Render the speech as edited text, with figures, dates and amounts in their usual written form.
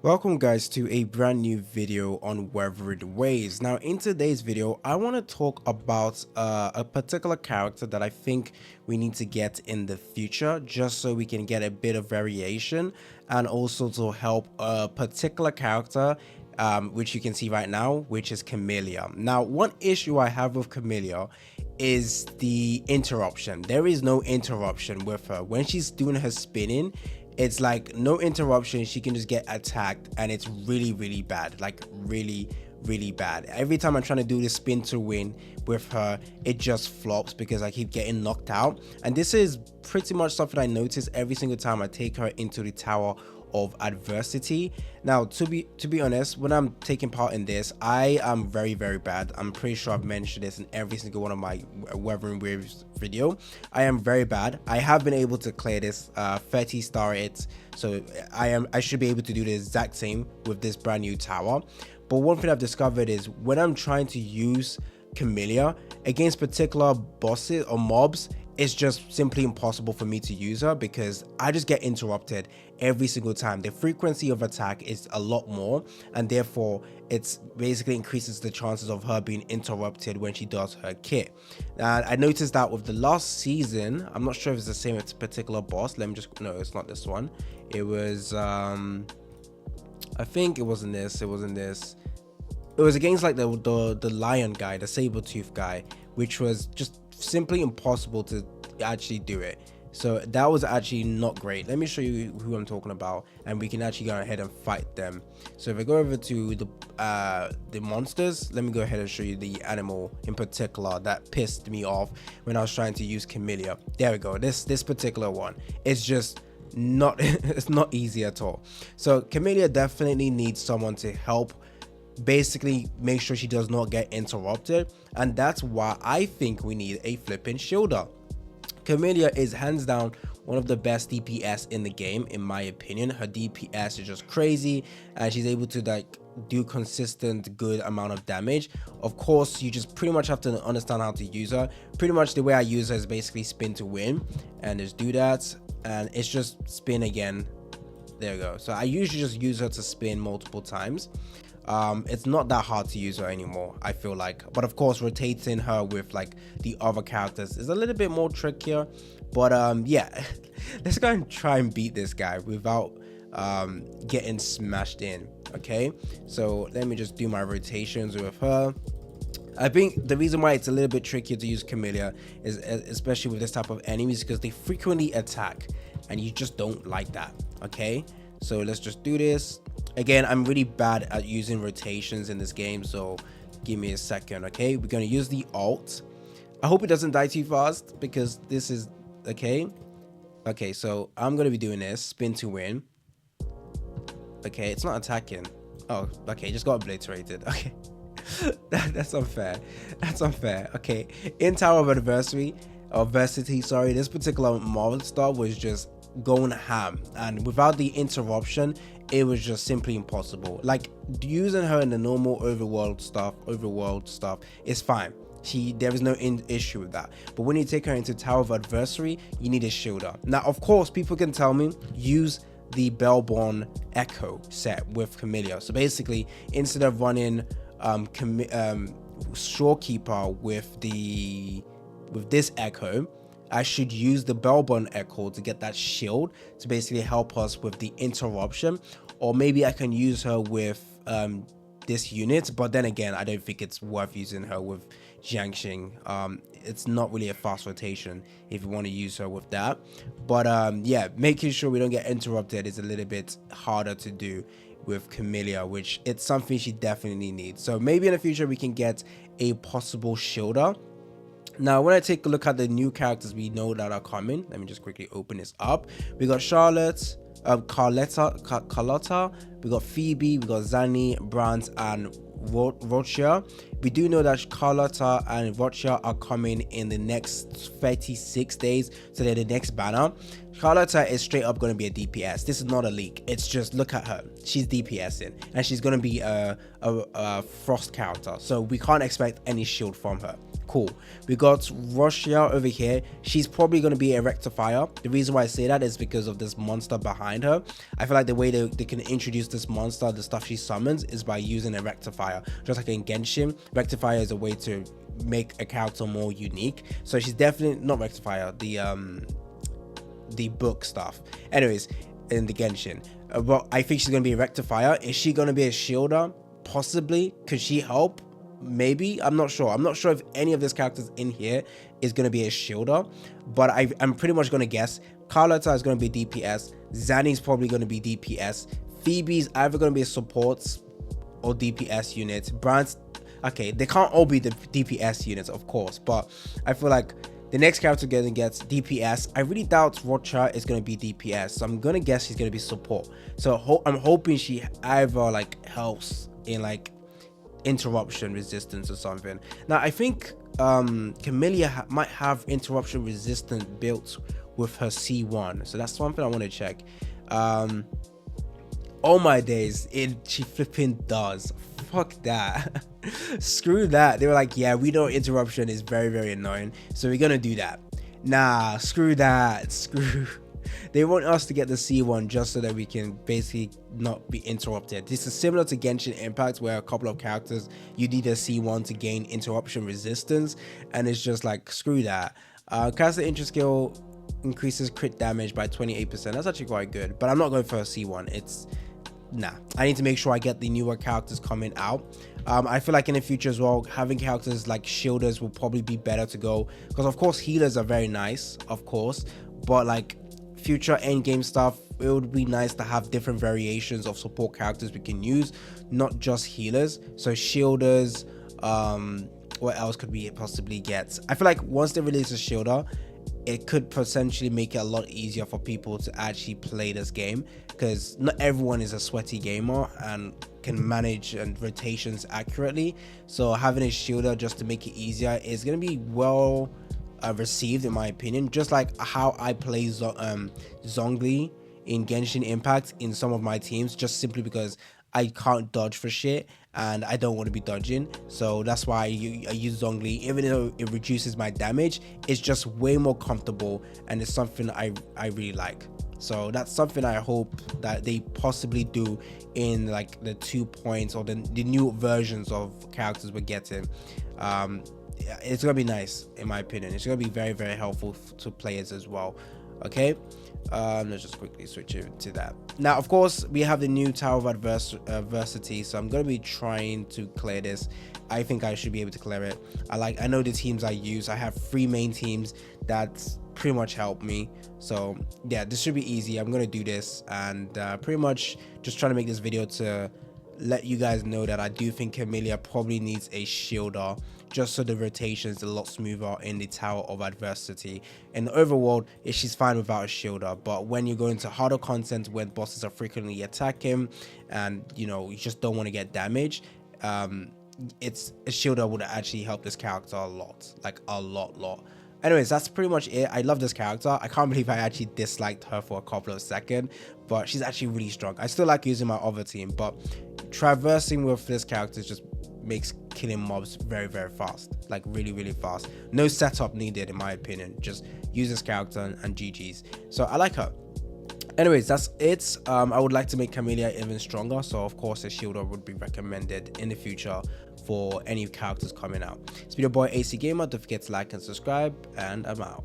Welcome guys to a brand new video on Wuthering Waves. Now in today's video I want to talk about a particular character that I think we need to get in the future just so we can get a bit of variation and also to help a particular character which you can see right now, which is Camellya. Now one issue I have with Camellya is the interruption. There is no interruption with her. When she's doing her spinning, it's like no interruption, she can just get attacked and it's really bad, like really bad. Every time I'm trying to do the spin to win with her, it just flops because I keep getting knocked out. And this is pretty much something I notice every single time I take her into the tower of adversity. Now to be honest, when I'm taking part in this, I am very bad. I'm pretty sure I've mentioned this in every single one of my Wuthering Waves video. I am very bad. I have been able to clear this 30 star it, so I should be able to do the exact same with this brand new tower. But one thing I've discovered is when I'm trying to use Camellya against particular bosses or mobs, it's just simply impossible for me to use her because I just get interrupted every single time. The frequency of attack is a lot more, and therefore it's basically increases the chances of her being interrupted when she does her kit. And I noticed that with the last season, I'm not sure if it's the same particular boss. Let me just, no, it's not this one. It was I think it wasn't this, it wasn't this. It was against like the lion guy, the saber-tooth guy, which was just simply impossible to actually do it. So that was actually not great. Let me show you who I'm talking about and we can actually go ahead and fight them. So if I go over to the monsters, let me go ahead and show you the animal in particular that pissed me off when I was trying to use Camellya. There we go. This particular one, it's just not it's not easy at all. So Camellya definitely needs someone to help basically make sure she does not get interrupted, and that's why I think we need a flipping shielder. Camellya is hands down one of the best DPS in the game in my opinion. Her DPS is just crazy and she's able to like do consistent good amount of damage. Of course, you just pretty much have to understand how to use her. Pretty much the way I use her is basically spin to win and just do that, and it's just spin again. There we go. So I usually just use her to spin multiple times. It's not that hard to use her anymore, I feel like, but of course rotating her with like the other characters is a little bit more trickier. But yeah, let's go and try and beat this guy without getting smashed in. Okay, so let me just do my rotations with her. I think the reason why it's a little bit trickier to use Camellya is especially with this type of enemies because they frequently attack and you just don't like that. Okay, so let's just do this. Again, I'm really bad at using rotations in this game, so give me a second. Okay, we're gonna use the alt. I hope it doesn't die too fast because this is okay. So I'm gonna be doing this spin to win. Okay, it's not attacking. Oh, okay, just got obliterated. Okay. That's unfair. That's unfair. Okay, in Tower of Adversity, sorry, this particular monster was just going ham, and without the interruption it was just simply impossible. Like using her in the normal overworld stuff is fine. There is no issue with that, but when you take her into Tower of Adversity, you need a shielder. Now of course people can tell me use the Bellborn Echo set with Camellya. So basically instead of running Shorekeeper with this Echo, I should use the Bellborn Echo to get that shield to basically help us with the interruption, or maybe I can use her with this unit, but then again I don't think it's worth using her with Jiangxing. It's not really a fast rotation if you want to use her with that. But yeah, making sure we don't get interrupted is a little bit harder to do with Camellya, which it's something she definitely needs. So maybe in the future we can get a possible shielder. Now when I take a look at the new characters we know that are coming, let me just quickly open this up. We got Charlotte, Carlotta, we got Phoebe, we got Zanny, Brandt, and Rocha. We do know that Carlotta and Rocha are coming in the next 36 days, so they're the next banner. Carlotta is straight up going to be a DPS. This is not a leak. It's just look at her. She's DPSing and she's going to be a frost character, so we can't expect any shield from her. Cool. We got Rocha over here. She's probably going to be a rectifier. The reason why I say that is because of this monster behind her. I feel like the way they can introduce this monster, the stuff she summons, is by using a rectifier. Just like in Genshin, rectifier is a way to make a character more unique. So she's definitely not rectifier, the book stuff. Anyways, in the Genshin, but I think she's gonna be a rectifier. Is she gonna be a shielder? Possibly. Could she help? Maybe. I'm not sure. I'm not sure if any of these characters in here is going to be a shielder, but I'm pretty much going to guess Carlotta is going to be DPS, Zanny's probably going to be DPS, Phoebe's either going to be a support or DPS unit, Brand's, okay, they can't all be the DPS units, of course, but I feel like the next character gets DPS. I really doubt Rocha is going to be DPS, so I'm going to guess she's going to be support. So I'm hoping she either like helps in like interruption resistance or something. Now I think Camellya might have interruption resistance built with her C1, so that's something I want to check. Oh my days, she flipping does. Fuck that. Screw that. They were like, yeah, we know interruption is very, very annoying, so we're gonna do that. Nah, screw that. Screw. They want us to get the C1 just so that we can basically not be interrupted. This is similar to Genshin Impact, where a couple of characters you need a C1 to gain interruption resistance, and it's just like, screw that. Caster Interest skill increases crit damage by 28%. That's actually quite good, but I'm not going for a C1. It's nah. I need to make sure I get the newer characters coming out. I feel like in the future as well, having characters like shielders will probably be better to go, because of course healers are very nice, of course, but like future end game stuff, it would be nice to have different variations of support characters we can use, not just healers. So shielders, what else could we possibly get? I feel like once they release a shielder, it could potentially make it a lot easier for people to actually play this game, because not everyone is a sweaty gamer and can manage and rotations accurately. So having a shielder just to make it easier is going to be well received, in my opinion, just like how I play Zhongli in Genshin Impact in some of my teams, just simply because I can't dodge for shit and I don't want to be dodging. So that's why I use Zhongli. Even though it reduces my damage, it's just way more comfortable, and it's something I really like. So that's something I hope that they possibly do in like the 2 points or the new versions of characters we're getting. It's gonna be nice, in my opinion. It's gonna be very, very helpful to players as well. Okay, let's just quickly switch it to that. Now of course we have the new Tower of Adversity, so I'm gonna be trying to clear this. I think I should be able to clear it. I know the teams I use. I have 3 main teams that pretty much help me, so yeah, this should be easy. I'm gonna do this, and pretty much just trying to make this video to let you guys know that I do think Camellya probably needs a shielder, just so the rotation is a lot smoother in the Tower of Adversity. In the overworld, she's fine without a shielder, but when you go into harder content when bosses are frequently attacking and you know you just don't want to get damaged, it's a shielder would actually help this character a lot, like a lot. Anyways, that's pretty much it. I love this character. I can't believe I actually disliked her for a couple of seconds, but she's actually really strong. I still like using my other team, but traversing with this character just makes killing mobs very, very fast, like really fast. No setup needed, in my opinion. Just use this character and GG's. So I like her. Anyways, that's it. I would like to make Camellya even stronger, so of course a shielder would be recommended in the future for any characters coming out. It's been your boy AC Gamer. Don't forget to like and subscribe, and I'm out.